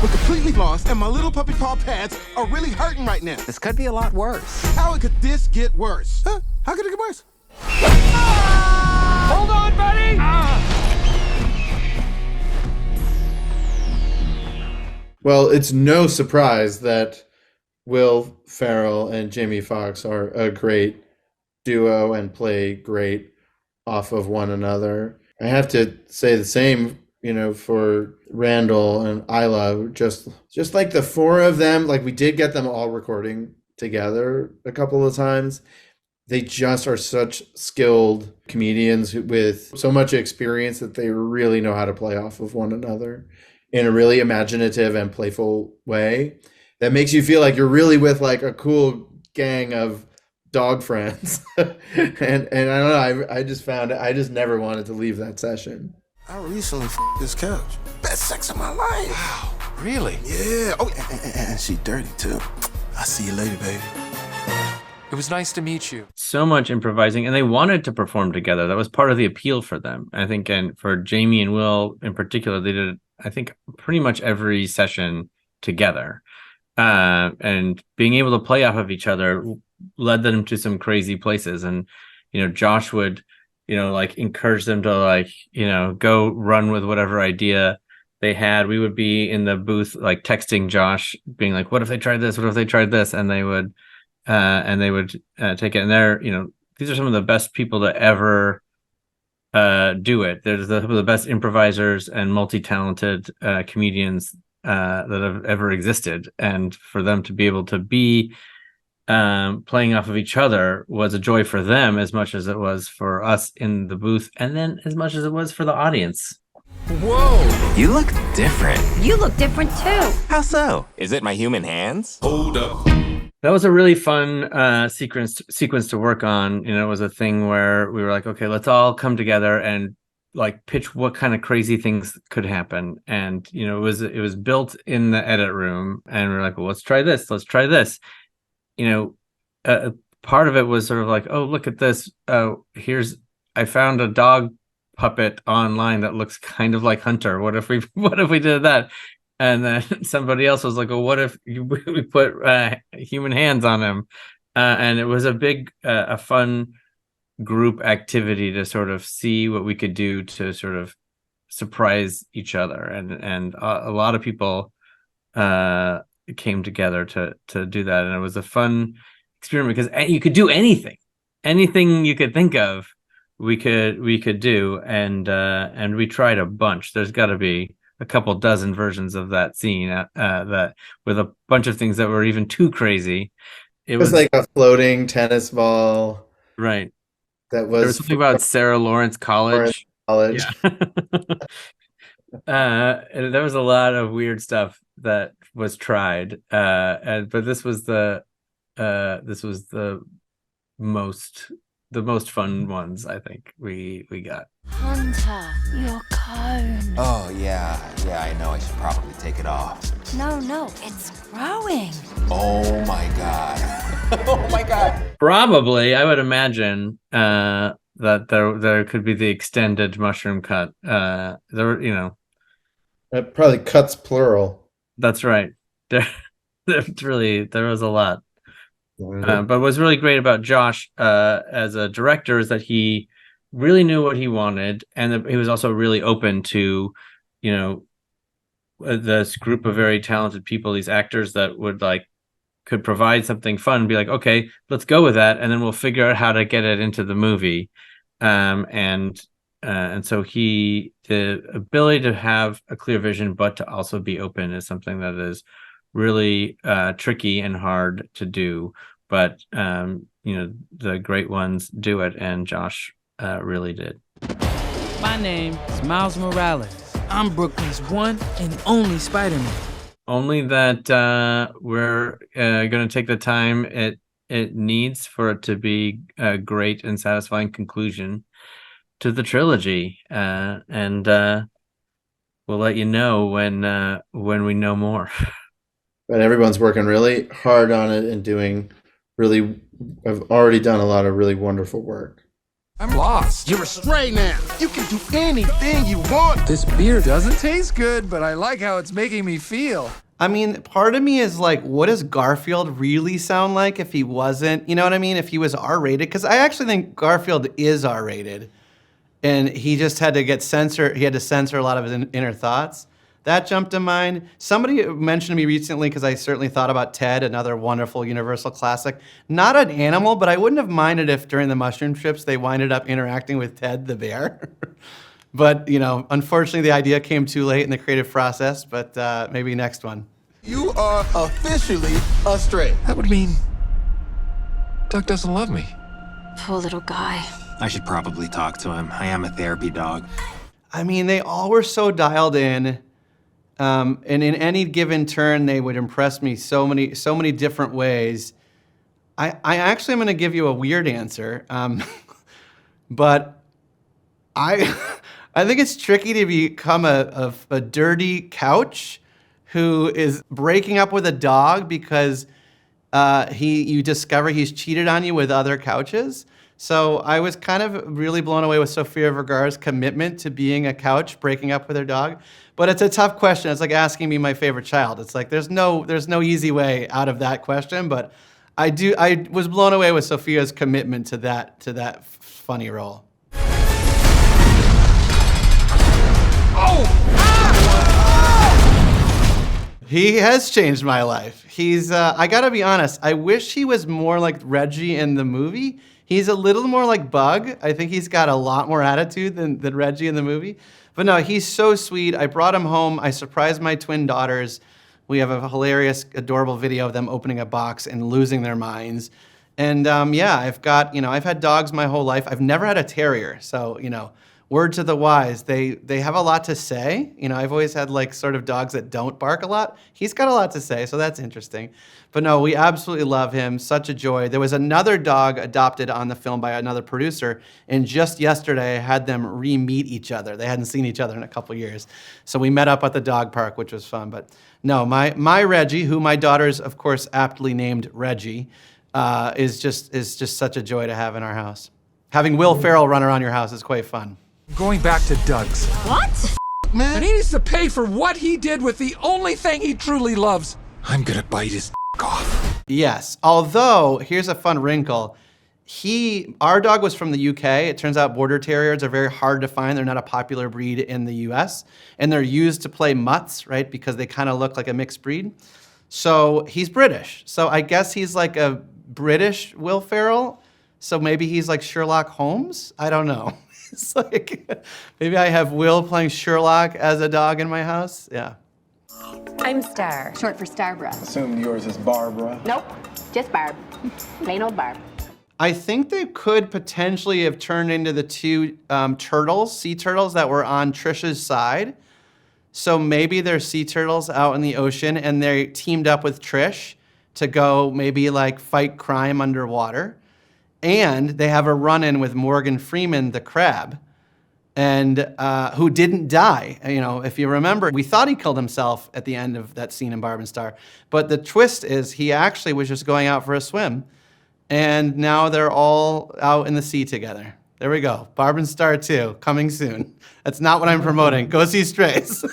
We're completely lost, and my little puppy paw pads are really hurting right now. This could be a lot worse. How could this get worse? Huh? How could it get worse? Hold on, buddy! Well, it's no surprise that Will Ferrell and Jamie Foxx are a great duo and play great off of one another. I have to say the same, for Randall and Isla. Just like the four of them, like we did get them all recording together a couple of times. They just are such skilled comedians with so much experience that they really know how to play off of one another in a really imaginative and playful way that makes you feel like you're really with like a cool gang of dog friends. and I don't know, I just found it, I just never wanted to leave that session. I recently this couch. Best sex of my life. Wow, really? Yeah. Oh, and she dirty too. I'll see you later, baby. It was nice to meet you. So much improvising, and they wanted to perform together. That was part of the appeal for them, I think. And for Jamie and Will in particular, they did, I think, pretty much every session together. And being able to play off of each other led them to some crazy places. And, Josh would, like encourage them to like, go run with whatever idea they had. We would be in the booth, like texting Josh, being like, what if they tried this? What if they tried this? And they would take it. And they're, these are some of the best people to ever do it. They're some of the best improvisers and multi-talented comedians that have ever existed. And for them to be able to be playing off of each other was a joy for them as much as it was for us in the booth, and then as much as it was for the audience. Whoa! You look different. You look different too. How so? Is it my human hands? Hold up. That was a really fun sequence to work on. It was a thing where we were like, okay, let's all come together and like pitch what kind of crazy things could happen. And it was built in the edit room, and we were like, well, let's try this. Part of it was sort of like, oh, look at this. I found a dog puppet online that looks kind of like Hunter. What if we did that? And then somebody else was like, well, what if we put human hands on him? And it was a fun group activity to sort of see what we could do to sort of surprise each other. And a lot of people came together to do that. And it was a fun experiment because you could do anything you could think of, we could do. And we tried a bunch. There's got to be a couple dozen versions of that scene that with a bunch of things that were even too crazy. It was like a floating tennis ball. Right. There was something about Sarah Lawrence College. Yeah. There was a lot of weird stuff that was tried. But this was the most fun ones I think we got. Hunter, your cone. Oh, yeah, I know. I should probably take it off. No, it's growing. Oh, my God. Oh, my God. Probably, I would imagine that there could be the extended mushroom cut. There probably cuts plural. That's right. There was a lot. But what's really great about Josh as a director is that he really knew what he wanted, and that he was also really open to, this group of very talented people, these actors that could provide something fun and be like, okay, let's go with that, and then we'll figure out how to get it into the movie. And so the ability to have a clear vision but to also be open is something that is really tricky and hard to do, but the great ones do it, and Josh really did. My name is Miles Morales. I'm Brooklyn's one and only Spider-Man. Only that we're going to take the time it needs for it to be a great and satisfying conclusion to the trilogy, and we'll let you know when we know more. But everyone's working really hard on it and I've already done a lot of really wonderful work. I'm lost. You're a stray now. You can do anything you want. This beer doesn't taste good, but I like how it's making me feel. I mean, part of me is like, what does Garfield really sound like if he wasn't, you know what I mean? If he was R-rated? Because I actually think Garfield is R-rated. And he just had to he had to censor a lot of his inner thoughts. That jumped to mind. Somebody mentioned to me recently, because I certainly thought about Ted, another wonderful Universal classic. Not an animal, but I wouldn't have minded if during the mushroom trips they winded up interacting with Ted the bear. But, you know, unfortunately the idea came too late in the creative process, but maybe next one. You are officially a stray. That would mean Doug doesn't love me. Poor little guy. I should probably talk to him. I am a therapy dog. I mean, they all were so dialed in. And in any given turn, they would impress me so many different ways. I actually am going to give you a weird answer, but I think it's tricky to become a dirty couch who is breaking up with a dog because you discover he's cheated on you with other couches. So I was kind of really blown away with Sofia Vergara's commitment to being a couch, breaking up with her dog. But it's a tough question. It's like asking me my favorite child. It's like there's no easy way out of that question. But I was blown away with Sophia's commitment to that funny role. He has changed my life. He's I gotta be honest. I wish he was more like Reggie in the movie. He's a little more like Bug. I think he's got a lot more attitude than Reggie in the movie. But no, he's so sweet. I brought him home. I surprised my twin daughters. We have a hilarious, adorable video of them opening a box and losing their minds. And yeah, I've had dogs my whole life. I've never had a terrier. So, word to the wise, they have a lot to say. I've always had like sort of dogs that don't bark a lot. He's got a lot to say, so that's interesting. But no, we absolutely love him. Such a joy. There was another dog adopted on the film by another producer, and just yesterday I had them re-meet each other. They hadn't seen each other in a couple years. So we met up at the dog park, which was fun. But no, my Reggie, who my daughters, of course, aptly named Reggie, is just such a joy to have in our house. Having Will Ferrell run around your house is quite fun. Going back to Doug's. What? Man. And he needs to pay for what he did with the only thing he truly loves. I'm gonna bite his off. Yes, although here's a fun wrinkle. Our dog was from the UK. It turns out border terriers are very hard to find. They're not a popular breed in the US, and they're used to play mutts, right? Because they kind of look like a mixed breed. So he's British. So I guess he's like a British Will Ferrell. So maybe he's like Sherlock Holmes. I don't know. It's like maybe I have Will playing Sherlock as a dog in my house. Yeah. I'm Star. Short for Starbra. Assume yours is Barbara. Nope, just Barb. Plain old Barb. I think they could potentially have turned into the two sea turtles that were on Trisha's side. So maybe they're sea turtles out in the ocean and they teamed up with Trish to go maybe like fight crime underwater. And they have a run-in with Morgan Freeman, the crab, and who didn't die. If you remember, we thought he killed himself at the end of that scene in Barb and Star. But the twist is he actually was just going out for a swim. And now they're all out in the sea together. There we go. Barb and Star 2, coming soon. That's not what I'm promoting. Go see Strays.